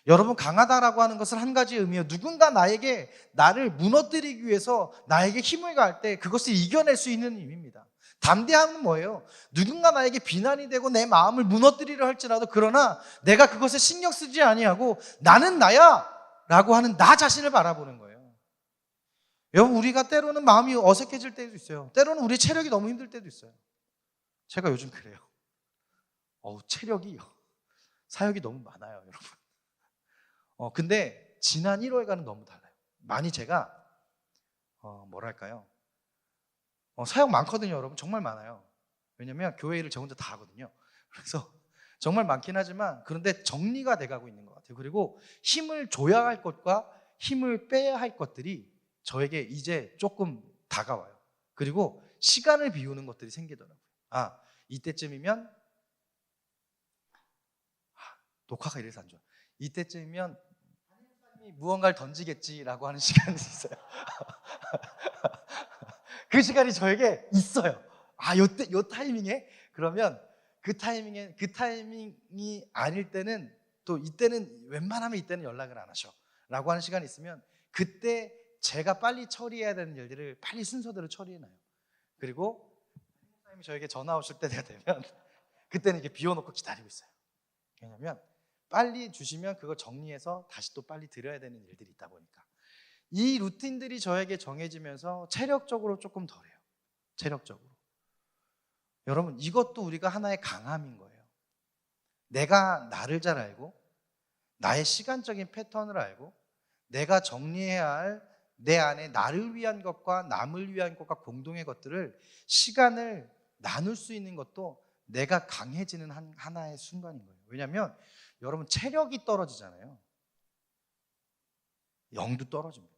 여러분, 강하다라고 하는 것은 한 가지 의미예요. 누군가 나를 무너뜨리기 위해서 나에게 힘을 가할 때 그것을 이겨낼 수 있는 의미입니다. 담대함은 뭐예요? 누군가 나에게 비난이 되고 내 마음을 무너뜨리려 할지라도 그러나 내가 그것에 신경 쓰지 아니하고 나는 나야 라고 하는 나 자신을 바라보는 거예요. 여러분, 우리가 때로는 마음이 어색해질 때도 있어요. 때로는 우리 체력이 너무 힘들 때도 있어요. 제가 요즘 그래요. 체력이 사역이 너무 많아요, 여러분. 근데 지난 1월과는 너무 달라요. 많이 제가 뭐랄까요? 사역 많거든요, 여러분. 정말 많아요. 왜냐면 교회 일을 저 혼자 다 하거든요. 그래서 정말 많긴 하지만 그런데 정리가 돼가고 있는 것 같아요. 그리고 힘을 줘야 할 것과 힘을 빼야 할 것들이 저에게 이제 조금 다가와요. 그리고 시간을 비우는 것들이 생기더라고요. 이때쯤이면 녹화가 이래서 안 좋아. 이때쯤이면 하나님이 무언가를 던지겠지라고 하는 시간이 있어요. 그 시간이 저에게 있어요. 요 타이밍에 그러면 그 타이밍이 아닐 때는 또 이때는 웬만하면 이때는 연락을 안 하셔라고 하는 시간이 있으면 그때 제가 빨리 처리해야 되는 일들을 빨리 순서대로 처리해놔요. 그리고 하나님이 저에게 전화 오실 때가 되면 그때는 이렇게 비워놓고 기다리고 있어요. 왜냐하면 빨리 주시면 그걸 정리해서 다시 또 빨리 드려야 되는 일들이 있다 보니까 이 루틴들이 저에게 정해지면서 체력적으로 조금 덜해요. 체력적으로. 여러분, 이것도 우리가 하나의 강함인 거예요. 내가 나를 잘 알고 나의 시간적인 패턴을 알고 내가 정리해야 할 내 안에 나를 위한 것과 남을 위한 것과 공동의 것들을 시간을 나눌 수 있는 것도 내가 강해지는 하나의 순간인 거예요. 왜냐하면 여러분, 체력이 떨어지잖아요. 영도 떨어집니다.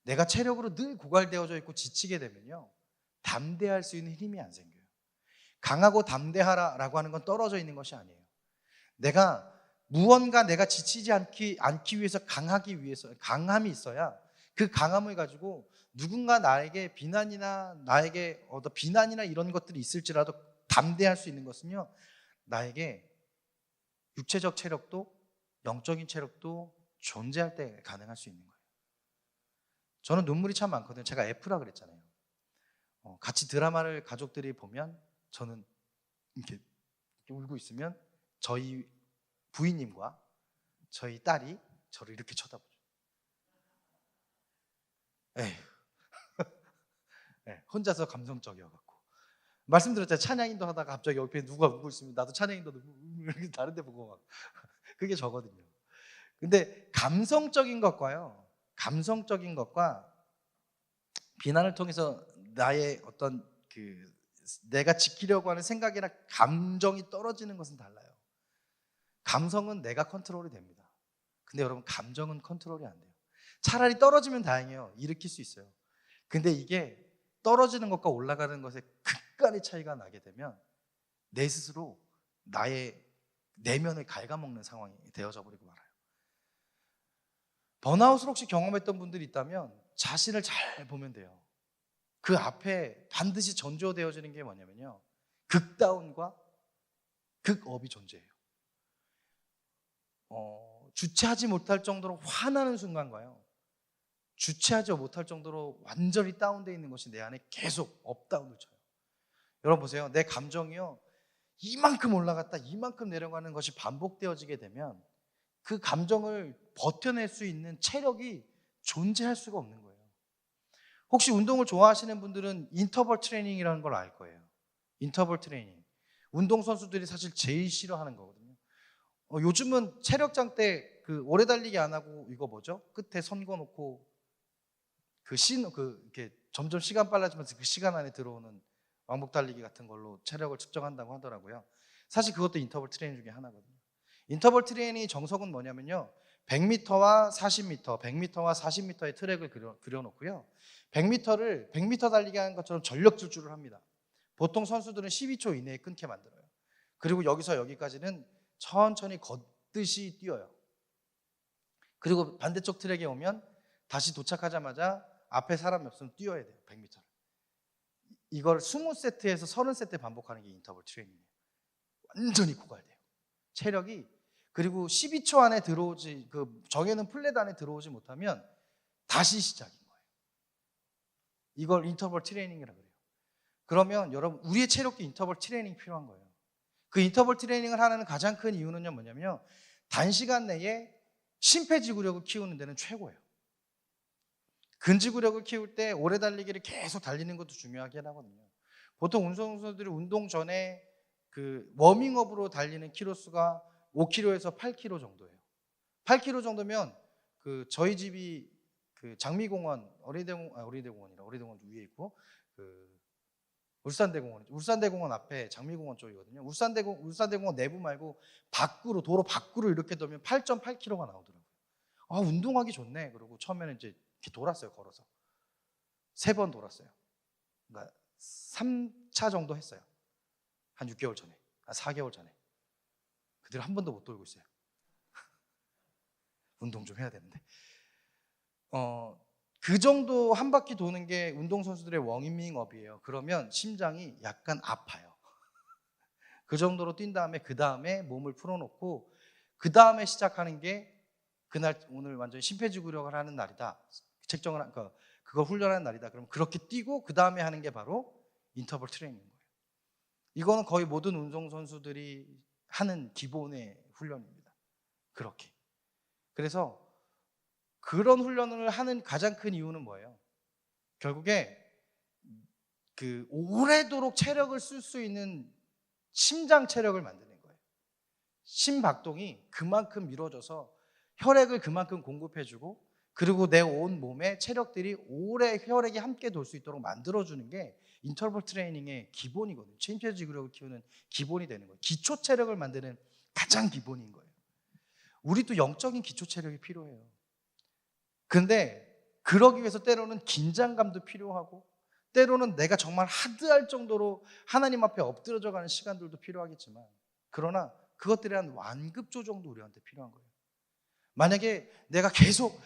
내가 체력으로 늘 고갈되어져 있고 지치게 되면요, 담대할 수 있는 힘이 안 생겨요. 강하고 담대하라라고 하는 건 떨어져 있는 것이 아니에요. 내가 지치지 않기 위해서 강함이 있어야 그 강함을 가지고 누군가 나에게 비난이나 이런 것들이 있을지라도 담대할 수 있는 것은요, 나에게 육체적 체력도 영적인 체력도 존재할 때 가능할 수 있는 거예요. 저는 눈물이 참 많거든요. 제가 F라 그랬잖아요. 같이 드라마를 가족들이 보면 저는 이렇게 울고 있으면 저희 부인님과 저희 딸이 저를 이렇게 쳐다보죠. 혼자서 감성적이어갖고 말씀드렸잖아요. 찬양인도 하다가 갑자기 옆에 누가 울고 있으면 나도 찬양인도 이렇게 다른 데 보고 막 그게 저거든요. 근데 감성적인 것과 비난을 통해서 나의 어떤 내가 지키려고 하는 생각이나 감정이 떨어지는 것은 달라요. 감성은 내가 컨트롤이 됩니다. 근데 여러분, 감정은 컨트롤이 안 돼요. 차라리 떨어지면 다행이에요. 일으킬 수 있어요. 근데 이게 떨어지는 것과 올라가는 것에 극간의 차이가 나게 되면 내 스스로 나의 내면을 갉아먹는 상황이 되어져 버리고 말아요. 번아웃을 혹시 경험했던 분들이 있다면 자신을 잘 보면 돼요. 그 앞에 반드시 전조되어지는 게 뭐냐면요, 극다운과 극업이 존재해요. 주체하지 못할 정도로 화나는 순간과요, 주체하지 못할 정도로 완전히 다운되어 있는 것이 내 안에 계속 업다운을 쳐요. 여러분 보세요. 내 감정이요, 이만큼 올라갔다 이만큼 내려가는 것이 반복되어지게 되면 그 감정을 버텨낼 수 있는 체력이 존재할 수가 없는 거예요. 혹시 운동을 좋아하시는 분들은 인터벌 트레이닝이라는 걸 알 거예요. 인터벌 트레이닝. 운동선수들이 사실 제일 싫어하는 거거든요. 요즘은 체력장 때 오래 달리기 안 하고 이거 뭐죠? 끝에 선 그어놓고 이렇게 점점 시간 빨라지면서 그 시간 안에 들어오는 왕복 달리기 같은 걸로 체력을 측정한다고 하더라고요. 사실 그것도 인터벌 트레이닝 중에 하나거든요. 인터벌 트레이닝 정석은 뭐냐면요, 100m와 40m, 100m와 40m의 트랙을 그려놓고요, 100m 달리기 하는 것처럼 전력 질주를 합니다. 보통 선수들은 12초 이내에 끊게 만들어요. 그리고 여기서 여기까지는 천천히 걷듯이 뛰어요. 그리고 반대쪽 트랙에 오면 다시 도착하자마자 앞에 사람이 없으면 뛰어야 돼요. 100m를. 이걸 20세트에서 30세트 반복하는 게 인터벌 트레이닝이에요. 완전히 고갈돼요. 체력이. 그리고 12초 안에 정해놓은 플랫 안에 들어오지 못하면 다시 시작인 거예요. 이걸 인터벌 트레이닝이라고 그래요. 그러면 여러분, 우리의 체력도 인터벌 트레이닝이 필요한 거예요. 그 인터벌 트레이닝을 하는 가장 큰 이유는 뭐냐면요, 단시간 내에 심폐지구력을 키우는 데는 최고예요. 근지구력을 키울 때 오래 달리기를 계속 달리는 것도 중요하긴 하거든요. 보통 운동선수들이 운동 전에 그 워밍업으로 달리는 키로수가 5km에서 8km 정도예요. 8km 정도면 그 저희 집이 그 장미공원 어린이대공원이라 어린이대공원 위에 있고 그 울산대공원 앞에 장미공원 쪽이거든요. 울산대공원 내부 말고 밖으로 도로 밖으로 이렇게 돌면 8.8km가 나오더라고요. 아, 운동하기 좋네. 그러고 처음에는 이제 이렇게 돌았어요. 걸어서 3번 돌았어요. 그러니까 3차 정도 했어요. 한 6개월 전에, 한 4개월 전에. 그대로 한 번도 못 돌고 있어요. 운동 좀 해야 되는데. 그 정도 한 바퀴 도는 게 운동선수들의 워밍업이에요. 그러면 심장이 약간 아파요. 그 정도로 뛴 다음에 그 다음에 몸을 풀어놓고 그 다음에 시작하는 게 그날 오늘 완전히 심폐지구력을 하는 날이다. 책정을 그거 훈련하는 날이다. 그럼 그렇게 뛰고 그 다음에 하는 게 바로 인터벌 트레이닝인 거예요. 이거는 거의 모든 운동선수들이 하는 기본의 훈련입니다. 그렇게. 그래서 그런 훈련을 하는 가장 큰 이유는 뭐예요? 결국에 그 오래도록 체력을 쓸 수 있는 심장 체력을 만드는 거예요. 심박동이 그만큼 미뤄져서 혈액을 그만큼 공급해주고 그리고 내 온 몸에 체력들이 오래 혈액이 함께 돌 수 있도록 만들어주는 게 인터벌 트레이닝의 기본이거든요. 심폐지구력을 키우는 기본이 되는 거예요. 기초 체력을 만드는 가장 기본인 거예요. 우리도 영적인 기초 체력이 필요해요. 근데 그러기 위해서 때로는 긴장감도 필요하고 때로는 내가 정말 하드할 정도로 하나님 앞에 엎드려져 가는 시간들도 필요하겠지만 그러나 그것들에 대한 완급 조정도 우리한테 필요한 거예요. 만약에 내가 계속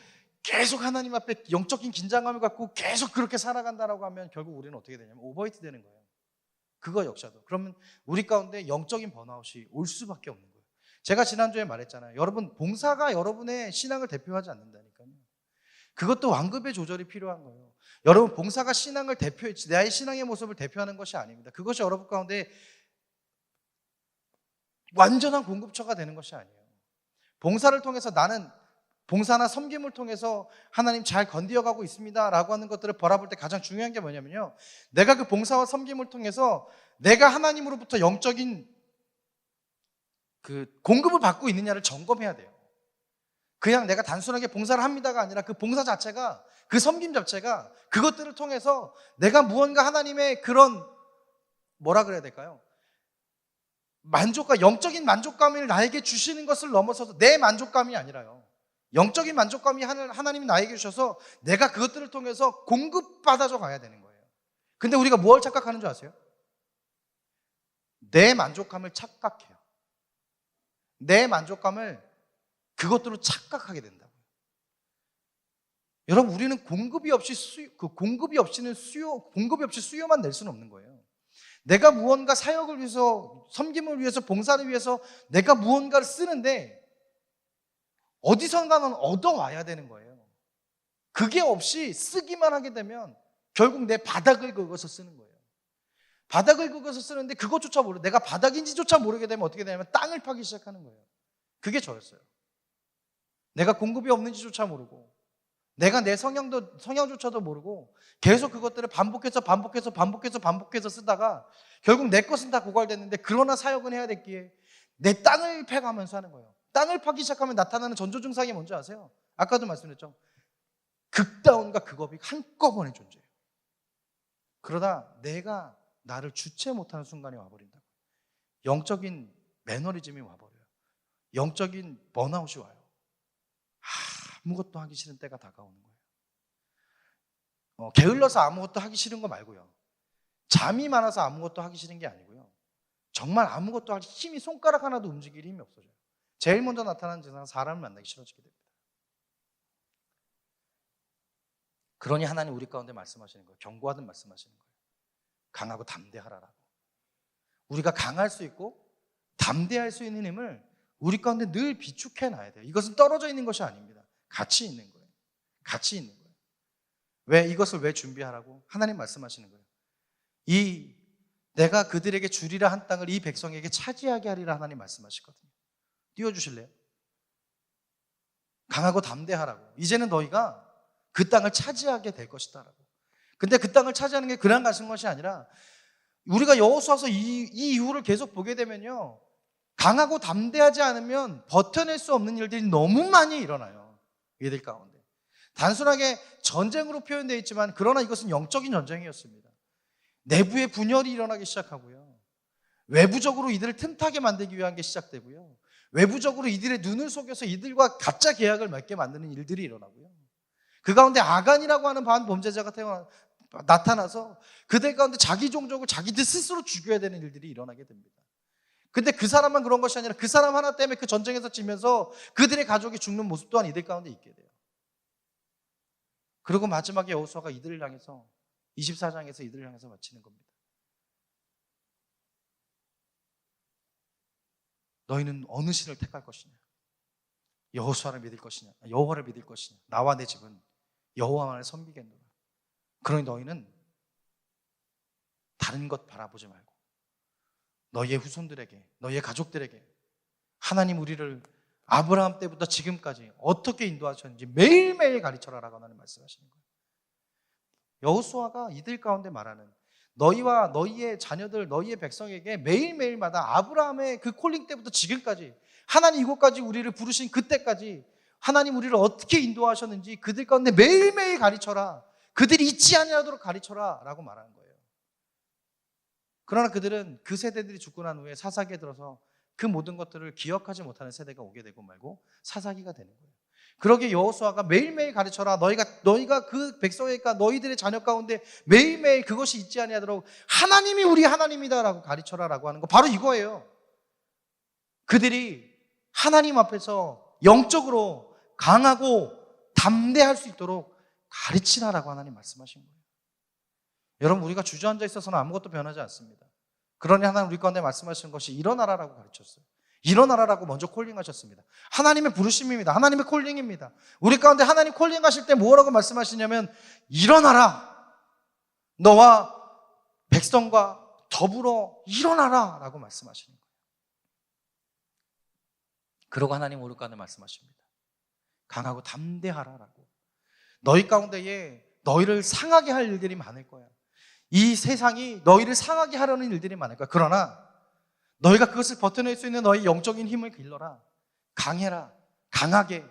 하나님 앞에 영적인 긴장감을 갖고 계속 그렇게 살아간다라고 하면 결국 우리는 어떻게 되냐면 오버히트 되는 거예요. 그거 역사도. 그러면 우리 가운데 영적인 번아웃이 올 수밖에 없는 거예요. 제가 지난주에 말했잖아요. 여러분, 봉사가 여러분의 신앙을 대표하지 않는다니까요. 그것도 완급의 조절이 필요한 거예요. 여러분, 봉사가 신앙을 나의 신앙의 모습을 대표하는 것이 아닙니다. 그것이 여러분 가운데 완전한 공급처가 되는 것이 아니에요. 봉사를 통해서 나는 봉사나 섬김을 통해서 하나님 잘 건디어가고 있습니다 라고 하는 것들을 바라볼 때 가장 중요한 게 뭐냐면요, 내가 그 봉사와 섬김을 통해서 내가 하나님으로부터 영적인 그 공급을 받고 있느냐를 점검해야 돼요. 그냥 내가 단순하게 봉사를 합니다가 아니라 그 봉사 자체가, 그 섬김 자체가 그것들을 통해서 내가 무언가 하나님의 그런 뭐라 그래야 될까요? 영적인 만족감을 나에게 주시는 것을 넘어서서 내 만족감이 아니라요, 영적인 만족감이 하나님이 나에게 주셔서 내가 그것들을 통해서 공급받아져 가야 되는 거예요. 근데 우리가 뭘 착각하는 줄 아세요? 내 만족감을 착각해요. 내 만족감을 그것들로 착각하게 된다고요. 여러분, 우리는 공급이 없이 수요만 낼 수는 없는 거예요. 내가 무언가 사역을 위해서, 섬김을 위해서, 봉사를 위해서 내가 무언가를 쓰는데 어디선가는 얻어와야 되는 거예요. 그게 없이 쓰기만 하게 되면 결국 내 바닥을 긁어서 쓰는 거예요. 바닥을 긁어서 쓰는데 그것조차 내가 바닥인지조차 모르게 되면 어떻게 되냐면 땅을 파기 시작하는 거예요. 그게 저였어요. 내가 공급이 없는지조차 모르고 내가 내 성향조차도 모르고 계속 그것들을 반복해서 쓰다가 결국 내 것은 다 고갈됐는데 그러나 사역은 해야 됐기에 내 땅을 패가면서 하는 거예요. 땅을 파기 시작하면 나타나는 전조 증상이 뭔지 아세요? 아까도 말씀드렸죠. 극다운과 극업이 한꺼번에 존재해요. 그러다 내가 나를 주체 못하는 순간이 와버린다고. 영적인 매너리즘이 와버려요. 영적인 번아웃이 와요. 아무것도 하기 싫은 때가 다가오는 거예요. 게을러서 아무것도 하기 싫은 거 말고요, 잠이 많아서 아무것도 하기 싫은 게 아니고요, 정말 아무것도 하기 힘이, 손가락 하나도 움직일 힘이 없어져요. 제일 먼저 나타나는 증상은 사람을 만나기 싫어지게 됩니다. 그러니 하나님 우리 가운데 말씀하시는 거예요. 경고하듯 말씀하시는 거예요. 강하고 담대하라라고. 우리가 강할 수 있고 담대할 수 있는 힘을 우리 가운데 늘 비축해 놔야 돼요. 이것은 떨어져 있는 것이 아닙니다. 같이 있는 거예요. 같이 있는 거예요. 이것을 왜 준비하라고? 하나님 말씀하시는 거예요. 내가 그들에게 주리라 한 땅을 이 백성에게 차지하게 하리라 하나님 말씀하시거든요. 띄워주실래요? 강하고 담대하라고. 이제는 너희가 그 땅을 차지하게 될 것이다 라고. 근데 그 땅을 차지하는 게 그냥 가신 것이 아니라 우리가 여호수아서 이 이유를 계속 보게 되면요, 강하고 담대하지 않으면 버텨낼 수 없는 일들이 너무 많이 일어나요. 이들 가운데 단순하게 전쟁으로 표현되어 있지만 그러나 이것은 영적인 전쟁이었습니다. 내부의 분열이 일어나기 시작하고요, 외부적으로 이들을 틈타게 만들기 위한 게 시작되고요, 외부적으로 이들의 눈을 속여서 이들과 가짜 계약을 맺게 만드는 일들이 일어나고요, 그 가운데 아간이라고 하는 반범죄자가 나타나서 그들 가운데 자기 종족을 자기들 스스로 죽여야 되는 일들이 일어나게 됩니다. 근데 그 사람만 그런 것이 아니라 그 사람 하나 때문에 그 전쟁에서 지면서 그들의 가족이 죽는 모습 또한 이들 가운데 있게 돼요. 그리고 마지막에 여호수아가 이들을 향해서 24장에서 이들을 향해서 마치는 겁니다. 너희는 어느 신을 택할 것이냐? 여호수아를 믿을 것이냐? 여호와를 믿을 것이냐? 나와 내 집은 여호와만을 섬기겠노라. 그러니 너희는 다른 것 바라보지 말고 너희의 후손들에게, 너희의 가족들에게 하나님 우리를 아브라함 때부터 지금까지 어떻게 인도하셨는지 매일매일 가르쳐라라고 하나님 말씀하시는 거예요. 여호수아가 이들 가운데 말하는 너희와 너희의 자녀들, 너희의 백성에게 매일매일마다 아브라함의 그 콜링 때부터 지금까지 하나님 이곳까지 우리를 부르신 그때까지 하나님 우리를 어떻게 인도하셨는지 그들 가운데 매일매일 가르쳐라, 그들이 잊지 아니하도록 가르쳐라 라고 말하는 거예요. 그러나 그들은 그 세대들이 죽고 난 후에 사사기에 들어서 그 모든 것들을 기억하지 못하는 세대가 오게 되고 말고 사사기가 되는 거예요. 그러기에 여호수아가 매일매일 가르쳐라, 너희가 그 백성에게 너희들의 자녀 가운데 매일매일 그것이 있지 아니하도록 하나님이 우리 하나님이다라고 가르쳐라라고 하는 거 바로 이거예요. 그들이 하나님 앞에서 영적으로 강하고 담대할 수 있도록 가르치라라고 하나님 말씀하신 거예요. 여러분, 우리가 주저앉아 있어서는 아무것도 변하지 않습니다. 그러니 하나님 우리 가운데 말씀하시는 것이 일어나라라고 가르쳤어요. 일어나라라고 먼저 콜링하셨습니다. 하나님의 부르심입니다. 하나님의 콜링입니다. 우리 가운데 하나님 콜링하실 때 뭐라고 말씀하시냐면 일어나라, 너와 백성과 더불어 일어나라 라고 말씀하시는 거예요. 그러고 하나님 우리 가운데 말씀하십니다. 강하고 담대하라라고. 너희 가운데에 너희를 상하게 할 일들이 많을 거야. 이 세상이 너희를 상하게 하려는 일들이 많을 거야. 그러나 너희가 그것을 버텨낼 수 있는 너희 영적인 힘을 길러라. 강해라. 강하게.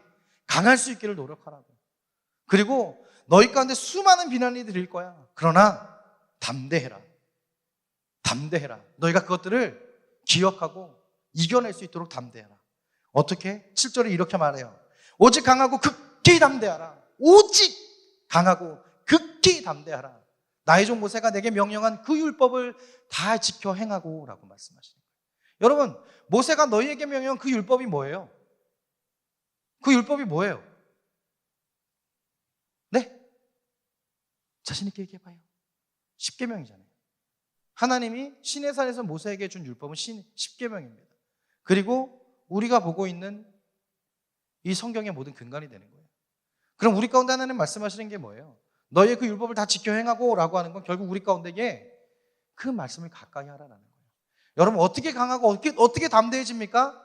강할 수 있기를 노력하라고. 그리고 너희 가운데 수많은 비난이 들릴 거야. 그러나 담대해라. 담대해라. 너희가 그것들을 기억하고 이겨낼 수 있도록 담대해라. 어떻게? 7절에 이렇게 말해요. 오직 강하고 극히 담대하라. 오직 강하고 극히 담대하라. 나의 종 모세가 내게 명령한 그 율법을 다 지켜 행하고 라고 말씀하시는 거예요. 여러분, 모세가 너희에게 명령한 그 율법이 뭐예요? 그 율법이 뭐예요? 네? 자신 있게 얘기해봐요. 10계명이잖아요. 하나님이 시내산에서 모세에게 준 율법은 10계명입니다. 그리고 우리가 보고 있는 이 성경의 모든 근간이 되는 거예요. 그럼 우리 가운데 하나님 말씀하시는 게 뭐예요? 너희의 그 율법을 다 지켜 행하고 라고 하는 건 결국 우리 가운데에 그 말씀을 가까이 하라는 거예요. 여러분, 어떻게 강하고 어떻게 담대해집니까?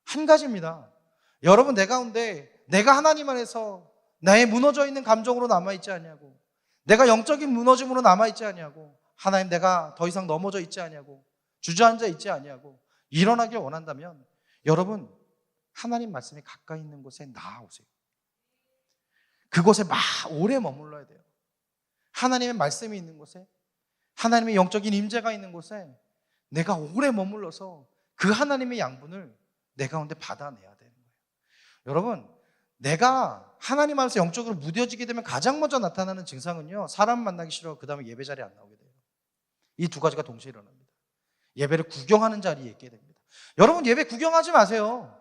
한 가지입니다. 여러분, 내 가운데 내가 하나님 안에서 나의 무너져 있는 감정으로 남아있지 않냐고, 내가 영적인 무너짐으로 남아있지 않냐고, 하나님 내가 더 이상 넘어져 있지 않냐고, 주저앉아 있지 않냐고 일어나길 원한다면 여러분, 하나님 말씀이 가까이 있는 곳에 나아오세요. 그곳에 오래 머물러야 돼요. 하나님의 말씀이 있는 곳에, 하나님의 영적인 임재가 있는 곳에 내가 오래 머물러서 그 하나님의 양분을 내 가운데 받아내야 되는 거예요. 여러분, 내가 하나님 안에서 영적으로 무뎌지게 되면 가장 먼저 나타나는 증상은요, 사람 만나기 싫어, 그 다음에 예배 자리에 안 나오게 돼요. 이 두 가지가 동시에 일어납니다. 예배를 구경하는 자리에 있게 됩니다. 여러분, 예배 구경하지 마세요.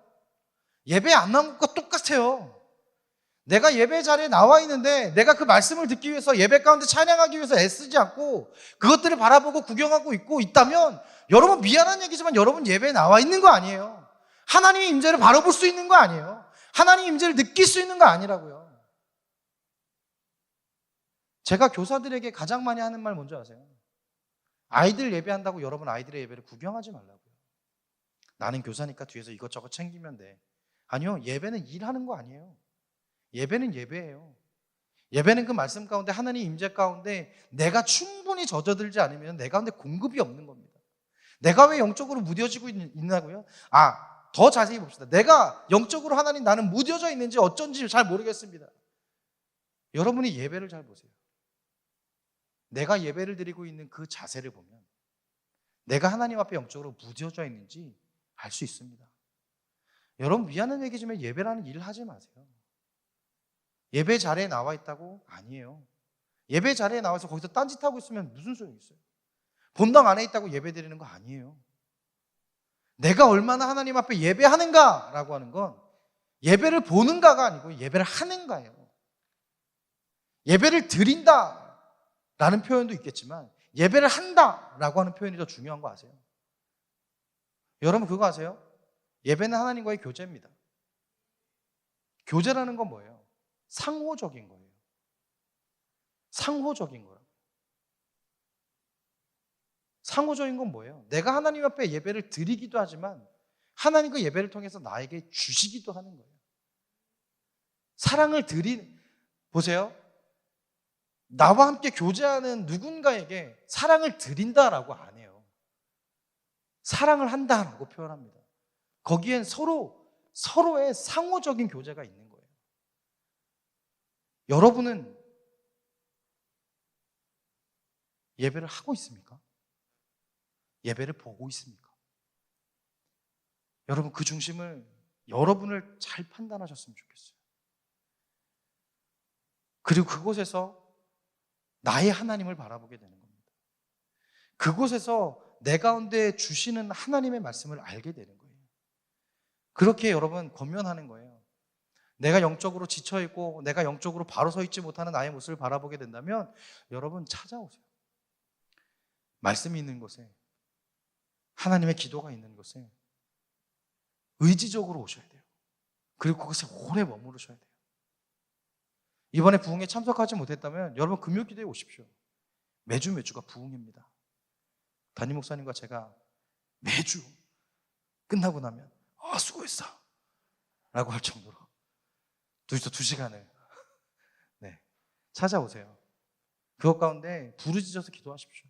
예배 안 나온 것과 똑같아요. 내가 예배 자리에 나와 있는데 내가 그 말씀을 듣기 위해서 예배 가운데 찬양하기 위해서 애쓰지 않고 그것들을 바라보고 구경하고 있다면 여러분, 미안한 얘기지만 여러분 예배에 나와 있는 거 아니에요. 하나님의 임재를 바라볼 수 있는 거 아니에요. 하나님의 임재를 느낄 수 있는 거 아니라고요. 제가 교사들에게 가장 많이 하는 말 뭔지 아세요? 아이들 예배한다고 여러분 아이들의 예배를 구경하지 말라고요. 나는 교사니까 뒤에서 이것저것 챙기면 돼. 아니요, 예배는 일하는 거 아니에요. 예배는 예배예요. 예배는 그 말씀 가운데 하나님 임재 가운데 내가 충분히 젖어들지 않으면 내 가운데 공급이 없는 겁니다. 내가 왜 영적으로 무뎌지고 있나고요? 더 자세히 봅시다. 내가 영적으로 하나님 나는 무뎌져 있는지 어쩐지 잘 모르겠습니다. 여러분이 예배를 잘 보세요. 내가 예배를 드리고 있는 그 자세를 보면 내가 하나님 앞에 영적으로 무뎌져 있는지 알 수 있습니다. 여러분, 미안한 얘기지만 예배라는 일을 하지 마세요. 예배 자리에 나와 있다고? 아니에요. 예배 자리에 나와서 거기서 딴짓하고 있으면 무슨 소용이 있어요? 본당 안에 있다고 예배 드리는 거 아니에요. 내가 얼마나 하나님 앞에 예배하는가라고 하는 건 예배를 보는가가 아니고 예배를 하는가예요. 예배를 드린다라는 표현도 있겠지만 예배를 한다라고 하는 표현이 더 중요한 거 아세요? 여러분 그거 아세요? 예배는 하나님과의 교제입니다. 교제라는 건 뭐예요? 상호적인 거예요. 상호적인 거예요. 상호적인 건 뭐예요? 내가 하나님 앞에 예배를 드리기도 하지만 하나님 그 예배를 통해서 나에게 주시기도 하는 거예요. 사랑을 보세요. 나와 함께 교제하는 누군가에게 사랑을 드린다라고 안 해요. 사랑을 한다라고 표현합니다. 거기엔 서로의 상호적인 교제가 있는 거예요. 여러분은 예배를 하고 있습니까? 예배를 보고 있습니까? 여러분 그 중심을 여러분을 잘 판단하셨으면 좋겠어요. 그리고 그곳에서 나의 하나님을 바라보게 되는 겁니다. 그곳에서 내 가운데 주시는 하나님의 말씀을 알게 되는 거예요. 그렇게 여러분 권면하는 거예요. 내가 영적으로 지쳐있고 내가 영적으로 바로 서 있지 못하는 나의 모습을 바라보게 된다면 여러분 찾아오세요. 말씀이 있는 곳에, 하나님의 기도가 있는 곳에 의지적으로 오셔야 돼요. 그리고 그곳에 오래 머무르셔야 돼요. 이번에 부흥에 참석하지 못했다면 여러분 금요기도에 오십시오. 매주가 부흥입니다. 담임 목사님과 제가 매주 끝나고 나면 수고했어 라고 할 정도로 둘이서 2시간을 찾아오세요. 그것 가운데 부르짖어서 기도하십시오.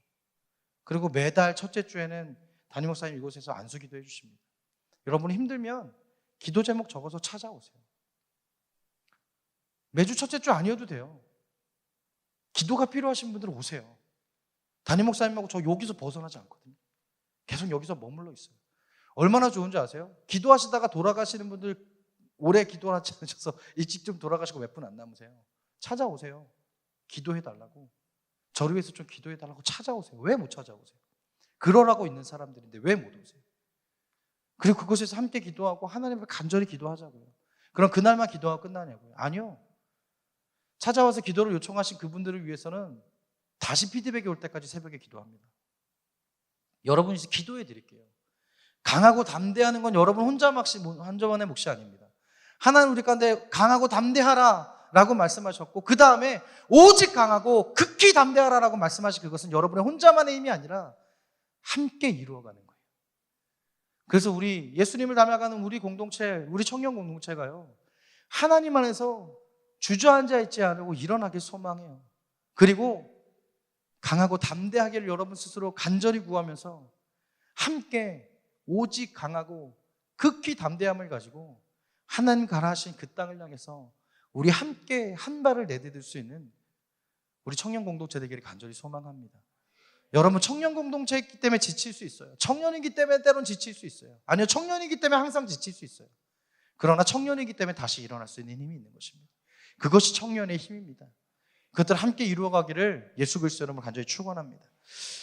그리고 매달 첫째 주에는 담임 목사님 이곳에서 안수기도 해주십니다. 여러분이 힘들면 기도 제목 적어서 찾아오세요. 매주 첫째 주 아니어도 돼요. 기도가 필요하신 분들은 오세요. 담임 목사님하고 저 여기서 벗어나지 않거든요. 계속 여기서 머물러 있어요. 얼마나 좋은지 아세요? 기도하시다가 돌아가시는 분들 오래 기도하지 않으셔서 일찍 좀 돌아가시고 몇 분 안 남으세요. 찾아오세요. 기도해달라고. 저를 위해서 좀 기도해달라고 찾아오세요. 왜 못 찾아오세요? 그러라고 있는 사람들인데 왜 못 오세요? 그리고 그곳에서 함께 기도하고 하나님 앞에 간절히 기도하자고요. 그럼 그날만 기도하고 끝나냐고요? 아니요. 찾아와서 기도를 요청하신 그분들을 위해서는 다시 피드백이 올 때까지 새벽에 기도합니다. 여러분이 이제 기도해 드릴게요. 강하고 담대하는 건 여러분 혼자만의 몫이 아닙니다. 하나님 우리 가운데 강하고 담대하라 라고 말씀하셨고 그 다음에 오직 강하고 극히 담대하라 라고 말씀하신 그것은 여러분의 혼자만의 힘이 아니라 함께 이루어가는 거예요. 그래서 우리 예수님을 닮아가는 우리 공동체, 우리 청년 공동체가요, 하나님 안에서 주저앉아 있지 않고 일어나길 소망해요. 그리고 강하고 담대하기를 여러분 스스로 간절히 구하면서 함께 오직 강하고 극히 담대함을 가지고 하나님 가라하신 그 땅을 향해서 우리 함께 한 발을 내디딜 수 있는 우리 청년 공동체 되기를 간절히 소망합니다. 여러분 청년 공동체이기 때문에 지칠 수 있어요. 청년이기 때문에 때론 지칠 수 있어요. 아니요, 청년이기 때문에 항상 지칠 수 있어요. 그러나 청년이기 때문에 다시 일어날 수 있는 힘이 있는 것입니다. 그것이 청년의 힘입니다. 그것들을 함께 이루어가기를 예수 그리스도 이름으로 간절히 축원합니다.